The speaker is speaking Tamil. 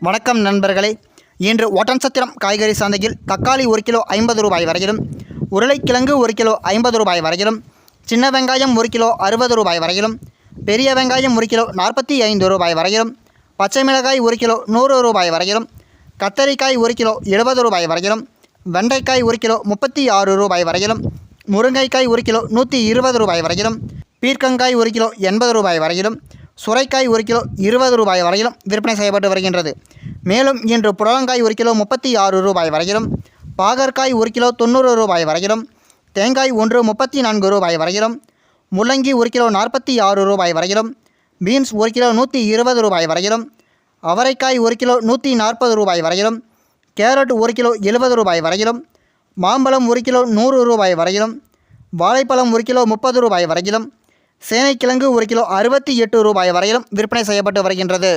வணக்கம் நண்பர்களே. இன்று ஒட்டன்சத்திரம் காய்கறி சந்தையில் தக்காளி 1 கிலோ 50 ரூபாய் வரையிலும், உருளைக்கிழங்கு 1 கிலோ 50 ரூபாய் வரையிலும், சின்ன வெங்காயம் 1 கிலோ 60 ரூபாய் வரையிலும், பெரிய வெங்காயம் 1 கிலோ 45 ரூபாய் வரையிலும், பச்சை மிளகாய் 1 கிலோ 100 ரூபாய் வரையிலும், கத்தரிக்காய் 1 கிலோ 70 ரூபாய் வரையிலும், வெண்டைக்காய் 1 கிலோ 36 ரூபாய் வரையிலும், முருங்கைக்காய் 1 கிலோ 120 ரூபாய் வரையிலும், பீர்க்கங்காய் 1 கிலோ 80 ரூபாய் வரையிலும், சுரைக்காய் 1 கிலோ 20 ரூபாய் வரையிலும் விற்பனை செய்யப்பட்டு வருகின்றது. மேலும் இன்று புடலங்காய் 1 கிலோ 36 ரூபாய் வரையிலும், பாகற்காய் 1 கிலோ 90 ரூபாய் வரையிலும், தேங்காய் 1 34 ரூபாய் வரையிலும், முள்ளங்கி 1 கிலோ 46 ரூபாய் வரையிலும், பீன்ஸ் 1 கிலோ 120 ரூபாய் வரையிலும், அவரைக்காய் 1 கிலோ 140 ரூபாய் வரையிலும், கேரட் 1 கிலோ 70 ரூபாய் வரையிலும், மாம்பழம் 1 கிலோ 100 ரூபாய் வரையிலும், வாழைப்பழம் 1 கிலோ 30 ரூபாய் வரையிலும், சேனைக்கிழங்கு 1 கிலோ 68 ரூபாய் வரையிலும் விற்பனை செய்யப்பட்டு வருகின்றது.